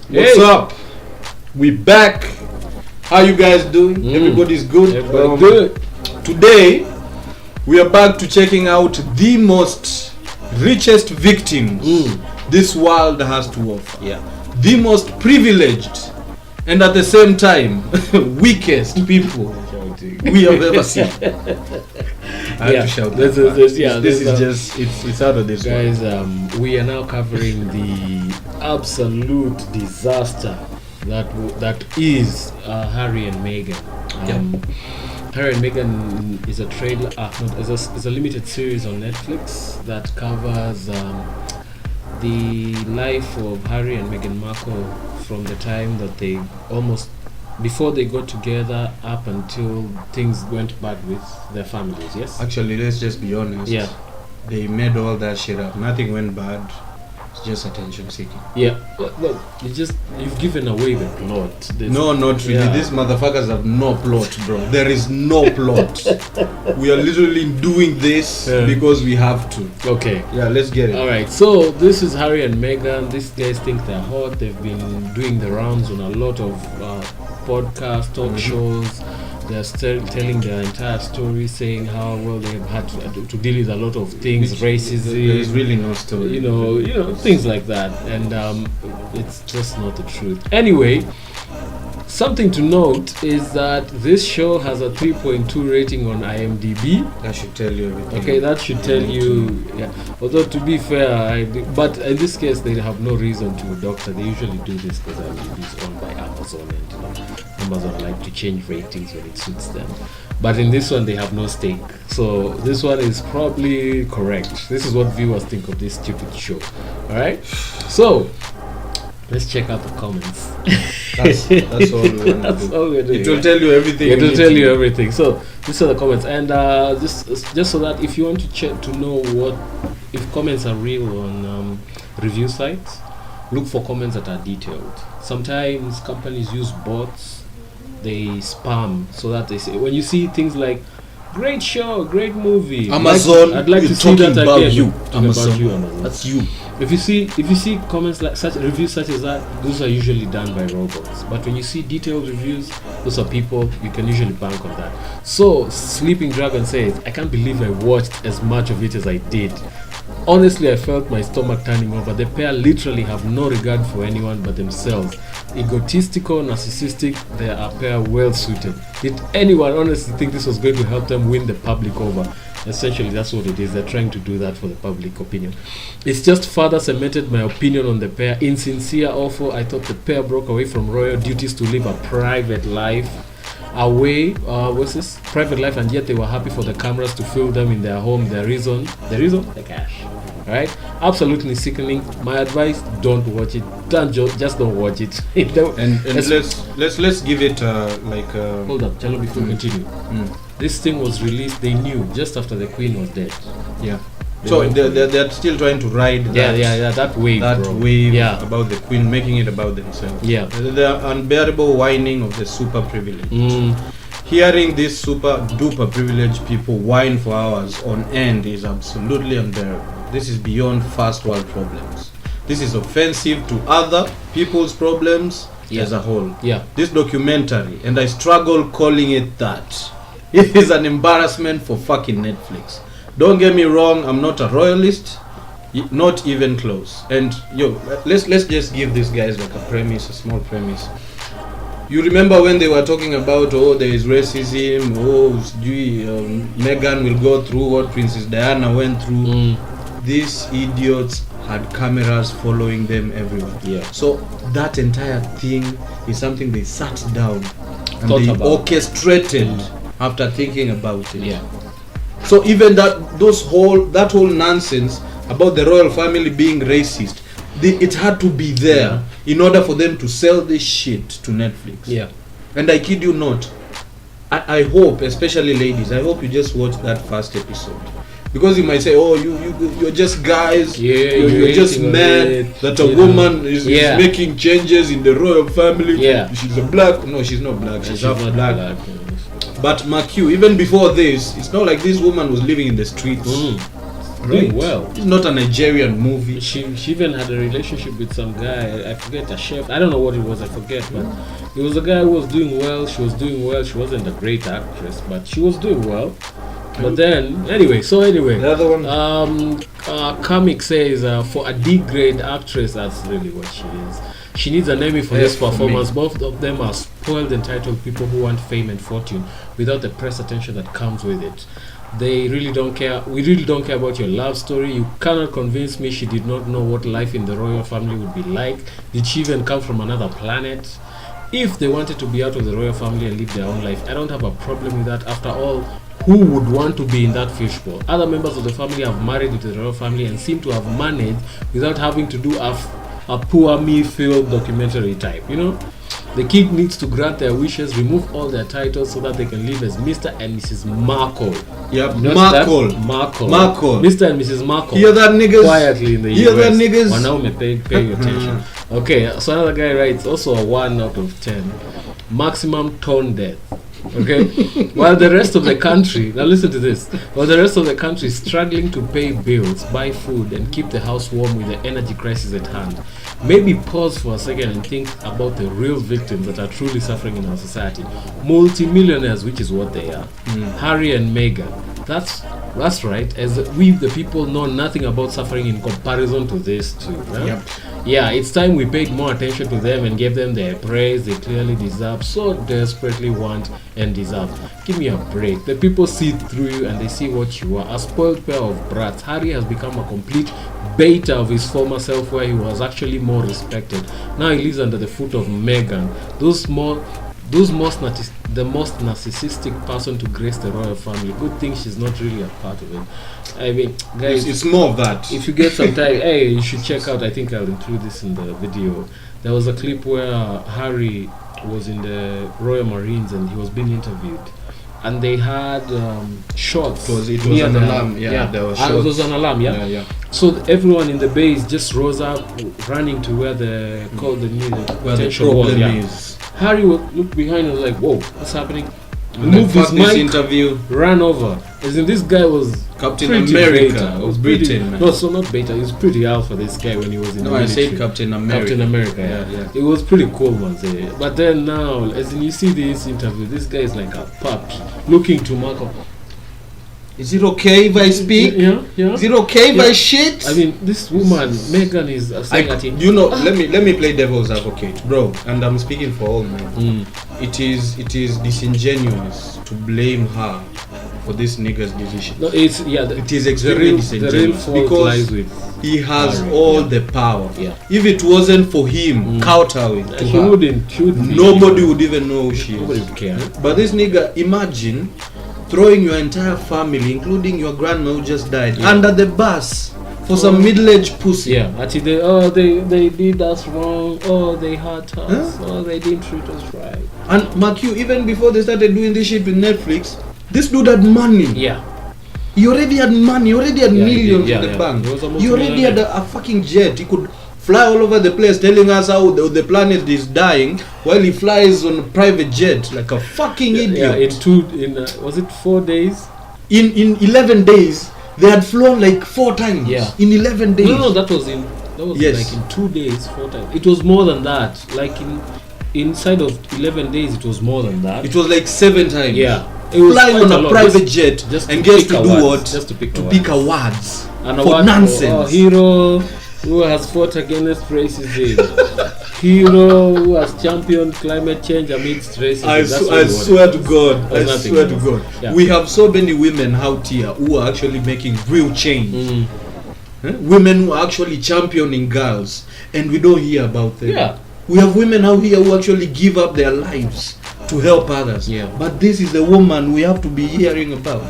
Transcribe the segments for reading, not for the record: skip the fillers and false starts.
What's up? We back. How you guys doing? Everybody's good. Everybody good. Today we are back to checking out the most richest victims this world has to offer. Yeah. The most privileged and at the same time weakest people we have ever seen. I have to shout that. This is just it's out of this guys. We are now covering the absolute disaster that is Harry and Meghan. Harry and Meghan is a trailer. Is a limited series on Netflix that covers the life of Harry and Meghan Markle from the time that they before they got together up until things went bad with their families. Yes. Actually, let's just be honest. Yeah. They made all that shit up. Nothing went bad. It's just attention seeking. Yeah. Look, you've given away the plot. No, not really. Yeah. These motherfuckers have no plot, bro. There is no plot. We are literally doing this because we have to. Okay. Yeah, let's get it. All right. So this is Harry and Meghan. These guys think they're hot. They've been doing the rounds on a lot of podcasts, talk shows. They're still telling their entire story, saying how well they've had to deal with a lot of things, racism. There's really no story. You know, things like that, and it's just not the truth. Anyway, something to note is that this show has a 3.2 rating on IMDb. That should tell you everything. Okay, that should tell you. Yeah. Although to be fair, but in this case they have no reason to doctor. They usually do this because IMDb is owned by Amazon, and Amazon like to change ratings when it suits them. But in this one they have no stake. So this one is probably correct. This is what viewers think of this stupid show. Alright? So let's check out the comments. That's all we want to That's do. all we're doing. It will tell you everything. It will tell you everything. So these are the comments, and just so that if you want to check to know if comments are real on review sites, look for comments that are detailed. Sometimes companies use bots. They spam so that they say when you see things like great show, great movie. Amazon, I'd like to see that about again. you. Amazon. About you, Amazon. That's you. If you see comments like such, reviews such as that, those are usually done by robots. But when you see detailed reviews, those are people. You can usually bank on that. So Sleeping Dragon says, I can't believe I watched as much of it as I did. Honestly, I felt my stomach turning over. The pair literally have no regard for anyone but themselves. Egotistical, narcissistic, they are a pair well suited. Did anyone honestly think this was going to help them win the public over? Essentially, that's what it is. They're trying to do that for the public opinion. It's just further cemented my opinion on the pair. Insincere, awful. I thought the pair broke away from royal duties to live a private life. Private life, and yet they were happy for the cameras to film them in their home. The reason, the cash. Right? Absolutely sickening. My advice: don't watch it. Just don't watch it. and let's give it hold up, Chalo, before we continue. This thing was released. They knew just after the Queen was dead. Yeah. So they're still trying to ride that wave, about the Queen, making it about themselves. Yeah. The unbearable whining of the super privileged. Hearing these super duper privileged people whine for hours on end is absolutely unbearable. This is beyond first world problems. This is offensive to other people's problems as a whole. Yeah. This documentary, and I struggle calling it that, it is an embarrassment for fucking Netflix. Don't get me wrong, I'm not a royalist, not even close. And let's just give these guys like a small premise. You remember when they were talking about there is racism, Meghan will go through what Princess Diana went through. These idiots had cameras following them everywhere. Yeah. So that entire thing is something they sat down and they orchestrated after thinking about it. Yeah. So even that whole nonsense about the royal family being racist, it had to be there in order for them to sell this shit to Netflix. Yeah. And I kid you not, I hope, especially ladies, I hope you just watch that first episode. Because you might say, you're just guys, you're just mad that a woman is making changes in the royal family. Yeah. She's a black. No, she's not black. She's half black. But mark you, even before this, it's not like this woman was living in the streets. doing well. It's not a Nigerian movie. She even had a relationship with some guy, I forget, a chef. I don't know what it was, I forget, but it was a guy who was doing well. She was doing well. She wasn't a great actress, but she was doing well. But then, anyway, The other one. Comic says for a D grade actress, that's really what she is. She needs an Emmy for this performance. Both of them are spoiled, entitled people who want fame and fortune without the press attention that comes with it. They really don't care. We really don't care about your love story. You cannot convince me she did not know what life in the royal family would be like. Did she even come from another planet? If they wanted to be out of the royal family and live their own life, I don't have a problem with that. After all, who would want to be in that fishbowl? Other members of the family have married into the royal family and seem to have managed without having to do a poor me film documentary type, you know? The king needs to grant their wishes, remove all their titles so that they can live as Mr. and Mrs. Markle. Yep, Markle. Mr. and Mrs. Markle. Hear that, niggas? Quietly in the Hear US. that, niggas? Wanaume, pay attention. Okay, so another guy writes, also a 1 out of 10. Maximum tone death. Okay, while the rest of the country, now listen to this, while the rest of the country is struggling to pay bills, buy food and keep the house warm with the energy crisis at hand, maybe pause for a second and think about the real victims that are truly suffering in our society. Multi-millionaires, which is what they are. Harry and Meghan. That's right, as we the people know nothing about suffering in comparison to this too. Huh? Yep. Yeah, it's time we paid more attention to them and gave them their praise they clearly deserve, so desperately want and deserve. Give me a break. The people see through you and they see what you are. A spoiled pair of brats. Harry has become a complete beta of his former self where he was actually more respected. Now he lives under the foot of Meghan. The most narcissistic person to grace the royal family. Good thing she's not really a part of it. I mean, guys, it's more of that. If you get some time, hey, you should check out. I think I'll include this in the video. There was a clip where Harry was in the Royal Marines and he was being interviewed, and they had shots. It was an alarm. Yeah, there was shots. It was an alarm. Yeah. So everyone in the base just rose up, running to where the problem is. Harry would look behind and was like, "Whoa, what's happening?" Moved his mic, interview, ran over. As in, this guy was Captain America of Britain, man. No, so not beta. He was pretty alpha, this guy, when he was in the military. I said Captain America. Captain America, yeah. It was pretty cool, man. But then now, as in, you see this interview, this guy is like a puppy, looking to Marco. Is it okay if I speak? Yeah. Is it okay if I shit? I mean, this woman, Meghan, is saying that let me play devil's advocate, bro. And I'm speaking for all men. It is disingenuous to blame her for this nigga's decision. No, it is extremely disingenuous because he has all the power. Yeah. If it wasn't for him kowtowing to her, nobody would even know who she is. Nobody would care. But this nigga, imagine throwing your entire family, including your grandma who just died, under the bus for some middle-aged pussy. Yeah, actually, they did us wrong. Oh, they hurt us. Oh, they didn't treat us right. And Mark, even before they started doing this shit with Netflix, this dude had money. Yeah. He already had money. He already had millions in the bank. He already had a fucking jet. He could fly all over the place telling us how the planet is dying while he flies on a private jet like a fucking idiot. Was it 4 days? In 11 days they had flown like 4 times. Yeah. In 11 days. No, that was like in 2 days, 4 times. It was more than that. Like inside of 11 days it was more than that. It was like 7 times. Yeah. It was flying on a private jet and gets to do what? Just to pick awards and for nonsense. Hero who has fought against racism. Hero who has championed climate change amidst racism. I swear to God. Yeah. We have so many women out here who are actually making real change. Women who are actually championing girls, and we don't hear about them. Yeah. We have women out here who actually give up their lives to help others. Yeah. But this is the woman we have to be hearing about.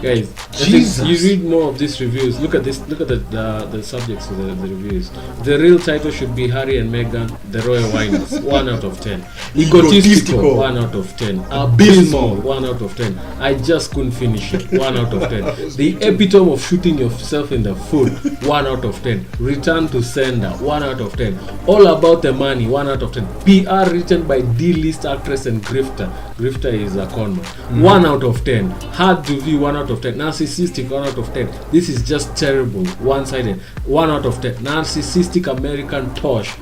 Guys, Jesus. You read more of these reviews. Look at this. Look at the subjects of the reviews. The real title should be Harry and Meghan, the Royal Winers. 1 out of 10. Egotistical. 1 out of 10. Abysmal. 1 out of 10. I just couldn't finish it. 1 out of 10. The epitome of shooting yourself in the foot. 1 out of 10. Return to sender. 1 out of 10. All about the money. 1 out of 10. PR written by D-list actress and grifter. Grifter is a con man. 1 out of 10. Hard to view. 1 out of 10. narcissistic 1 out of 10. This is just terrible, one-sided 1 out of 10. Narcissistic American tosh,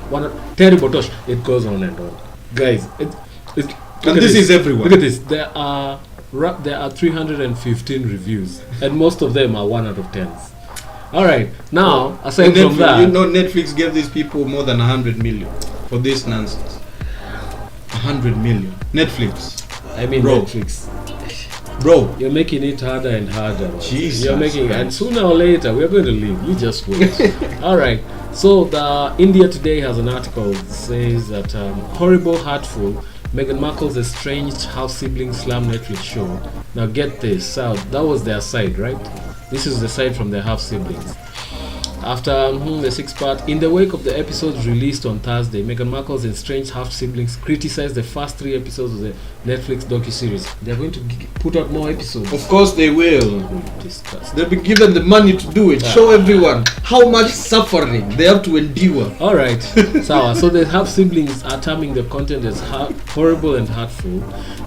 terrible tosh. It goes on and on, guys. And this is everywhere. Look at this. There are 315 reviews, and most of them are 1 out of 10s. All right, now aside from that, you know, Netflix gave these people more than 100 million for this nonsense. 100 million. Netflix. I mean, bro. Netflix. Bro, You're making it harder and harder. Jesus You're making, Christ. and sooner or later we're going to leave. You just wait. All right. So the India Today has an article that says that horrible, hurtful. Meghan Markle's estranged house siblings slam Netflix show. Now get this. So that was their side, right? This is the side from their half siblings. After the 6-part, in the wake of the episodes released on Thursday, Meghan Markle's estranged half-siblings criticized the first 3 episodes of the Netflix docu-series. They're going to put out more episodes. of course they will. Disgusting. They've been given the money to do it. Show everyone how much suffering they have to endure. All right, so the half-siblings are terming the content as horrible and hurtful.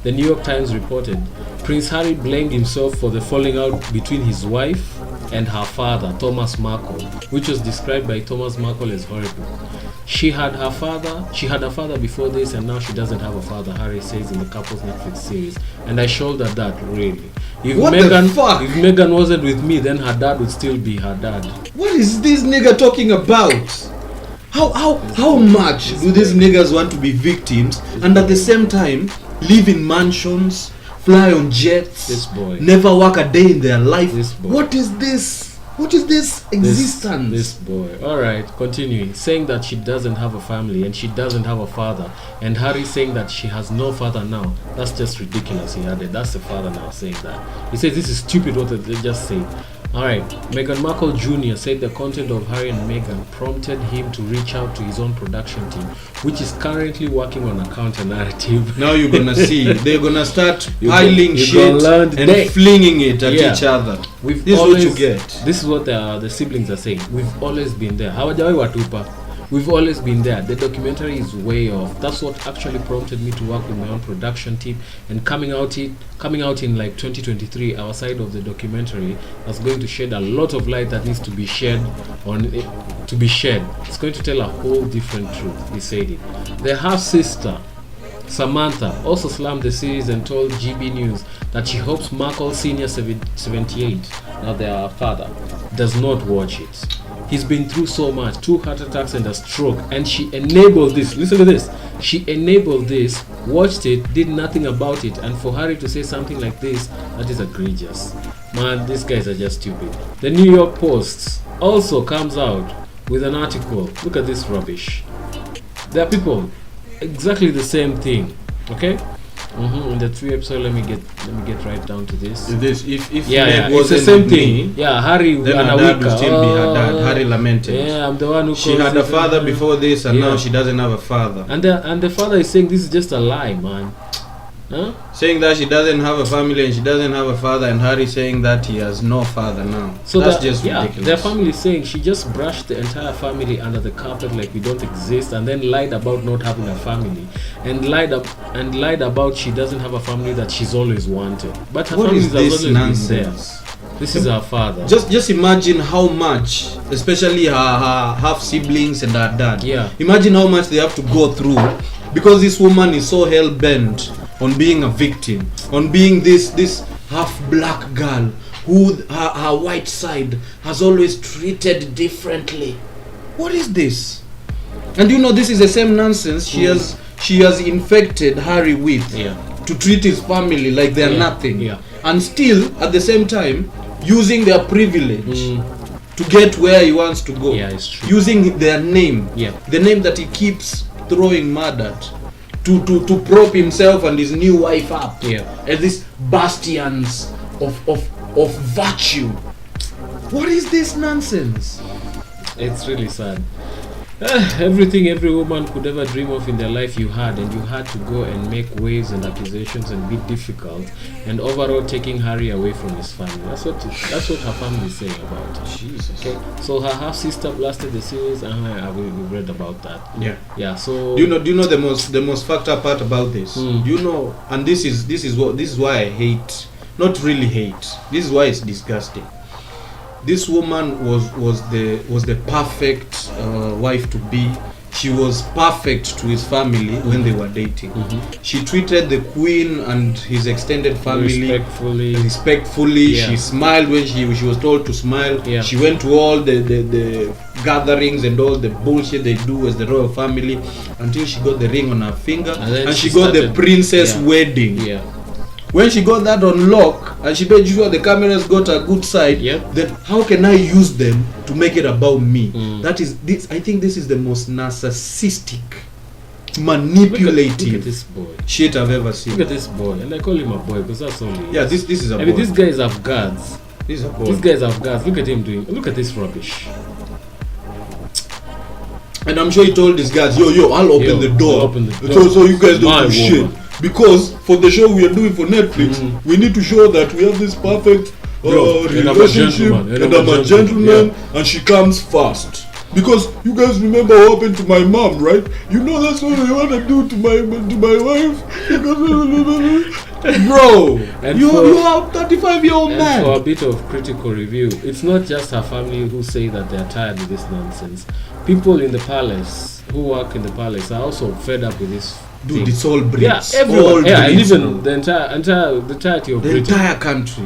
The New York Times reported Prince Harry blamed himself for the falling out between his wife and her father, Thomas Markle, which was described by Thomas Markle as horrible. She had a father before this, and now she doesn't have a father, Harry says in the couple's Netflix series. And I shouldered that, really. If What the fuck? If Meghan wasn't with me, then her dad would still be her dad. What is this nigga talking about? How much do these niggas want to be victims and at the same time live in mansions, fly on jets, This boy. never work a day in their life? This boy. What is this? What is this existence? This boy. Alright, continuing. Saying that she doesn't have a family and she doesn't have a father. And Harry saying that she has no father now. That's just ridiculous, he added. That's the father now saying that. He says this is stupid what they just said. Alright, Meghan Markle Jr. said the content of Harry and Meghan prompted him to reach out to his own production team, which is currently working on a counter narrative. Now you're gonna see, they're gonna start piling shit learn and flinging it at Yeah. each other. We've This is always, what you get. This is what the siblings are saying. We've always been there. Hawajawai watupa. We've always been there. The documentary is way off. That's what actually prompted me to work with my own production team. And coming out in like 2023, our side of the documentary is going to shed a lot of light that needs to be shed on it, to be shed. It's going to tell a whole different truth. He said it. The half sister, Samantha, also slammed the series and told GB News that she hopes Markle Senior 78, now their father, does not watch it. He's been through so much, 2 heart attacks and a stroke, and she enabled this. Listen to this. She enabled this, watched it, did nothing about it, and for Harry to say something like this, that is egregious. Man, these guys are just stupid. The New York Post also comes out with an article. Look at this rubbish. There are people, exactly the same thing. Okay? In the 3 episode, let me get right down to this. If Meg It's the wasn't same with thing. me, Yeah, Harry then her dad would still be her dad. Oh, Harry lamented. Yeah, I'm the one who She caused had a it. father before this, and Yeah. now she doesn't have a father. And the father is saying this is just a lie, man. Huh? Saying that she doesn't have a family and she doesn't have a father, and Harry saying that he has no father now. So that's just yeah, ridiculous. their family is saying she just brushed the entire family under the carpet like we don't exist, and then lied about not having a family, and lied about she doesn't have a family that she's always wanted. But her What family is has this always nonsense? been there. This is her father. Just imagine how much, especially her half siblings and her dad. Yeah. Imagine how much they have to go through because this woman is so hell bent on being a victim, on being this half black girl who her white side has always treated differently. What is this? And you know this is the same nonsense she has infected Harry with. Yeah. To treat his family like they're Yeah. nothing. Yeah. And still at the same time using their privilege to get where he wants to go. Yeah, it's true. Using their name. Yeah. The name that he keeps throwing mud at. To prop himself and his new wife up. Yeah. As these bastions of virtue. What is this nonsense? It's really sad. Everything every woman could ever dream of in their life you had, and you had to go and make waves and accusations and be difficult, and overall taking Harry away from his family. That's what her family is saying about it. Jesus. Okay, so her half sister blasted the series, and we read about that. Yeah. Yeah. So Do you know the most fucked up part about this? Mm. You know, and this is why I hate not really hate. This is why it's disgusting. This woman was the perfect wife to be. She was perfect to his family when they were dating. She treated the queen and his extended family respectfully. Yeah. She smiled when she was told to smile. Yeah. She went to all the gatherings and all the bullshit they do as the royal family until she got the ring on her finger and she got the princess wedding. Yeah. When she got that on lock and she made sure the cameras got a good side, then how can I use them to make it about me? That is this. I think this is the most narcissistic, manipulative look at this boy. shit I've ever seen. Look at this boy, and I call him a boy because that's all he is. Yeah, this is a boy. I mean, these guys have guards. This is a boy. These guys have guards. Look at him doing. Look at this rubbish. And I'm sure he told these guys, yo, I'll open the door. Open the door. So you guys don't My do shit. woman. Because for the show we are doing for Netflix, we need to show that we have this perfect relationship and I'm a gentleman and she comes fast. Because you guys remember what happened to my mom, right? You know that's what they want to do to my wife. Bro, And you are 35-year-old man. For a bit of critical review, it's not just her family who say that they are tired of this nonsense. People in the palace who work in the palace are also fed up with this. Dude, it's all Brits. Yeah, everyone. All Yeah, and Brits, even bro. the entirety of The Britain. entire country.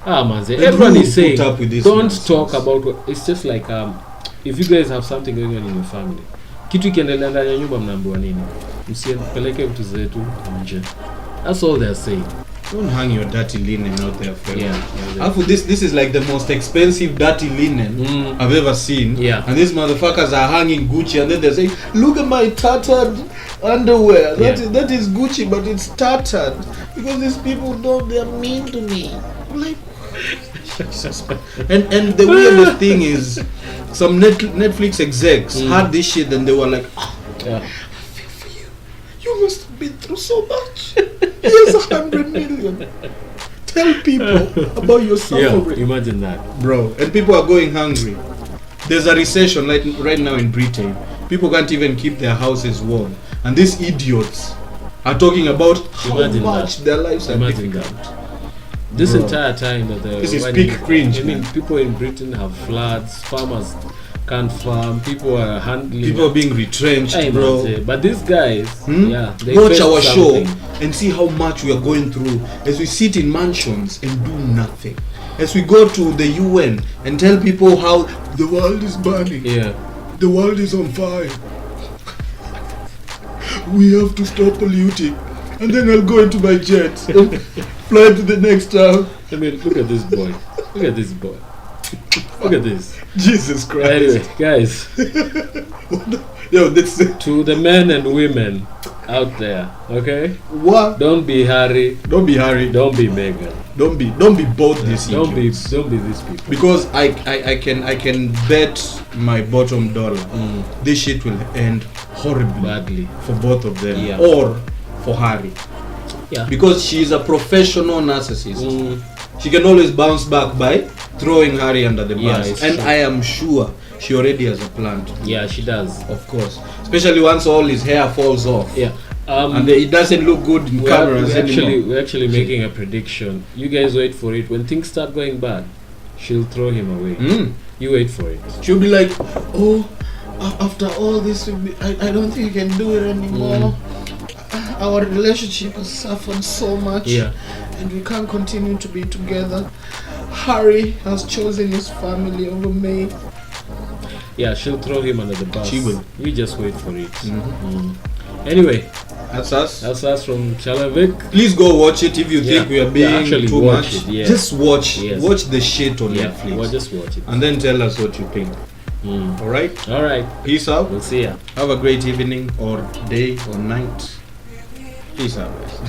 Man, And everyone who is saying, put up with this don't nonsense? talk about it's just like if you guys have something going on in your family, kitu kiendelea ndani ya nyumba mnaambiwa nini? Msipeleke vitu zetu nje. That's all they're saying. Don't hang your dirty linen out there forever. Yeah. After this is like the most expensive dirty linen I've ever seen. Yeah. And these motherfuckers are hanging Gucci and then they're saying, look at my tattered underwear. That is Gucci, but it's tattered. Because these people they're mean to me. I'm like, and the weirdest thing is some Netflix execs had this shit and they were like, Yeah. you must have been through so much. Here's 100 million. Tell people about your suffering. Imagine that. Bro, and people are going hungry. There's a recession right now in Britain. People can't even keep their houses warm. And these idiots are talking about how much their lives are difficult. This Bro. entire time that This is peak cringe. I mean, people in Britain have floods, farmers can't farm, people are handling. People are being retrenched, bro. But these guys, they watch face our something. show and see how much we are going through as we sit in mansions and do nothing. As we go to the UN and tell people how the world is burning. Yeah. The world is on fire. We have to stop polluting. And then I'll go into my jet and fly to the next town. I mean, look at this boy. Look at this boy. Look at this. Jesus Christ. Anyway, guys, Yo, that's it. to the men and women out there, okay? What? Don't be Harry. Don't be Harry. Don't be Meghan. Don't be both these Don't be idiots. these people. Because I can bet my bottom dollar this shit will end horribly Badly. for both of them, Yeah. or for Harry, Yeah. because she's a professional narcissist. She can always bounce back by throwing Harry under the Yeah, bus, it's and true. I am sure she already has a plan to do Yeah, that. she does. Of course, especially once all his hair falls off. Yeah. And it doesn't look good in cameras anymore. We're actually making a prediction. You guys wait for it. When things start going bad, she'll throw him away. You wait for it. She'll be like, oh, after all this, I don't think I can do it anymore. Our relationship has suffered so much. Yeah. And we can't continue to be together. Harry has chosen his family over me. Yeah, she'll throw him under the bus. She will. You just wait for it. Anyway, That's us. that's us from Chalavik. Please go watch it if you think we are being actually too watch much. it, yeah. Just watch. Yes. Watch the shit on Yeah, Netflix. well, just watch it. And then tell us what you think. Alright? All right, Peace out. we'll see ya. Have a great evening or day or night. Peace out, guys.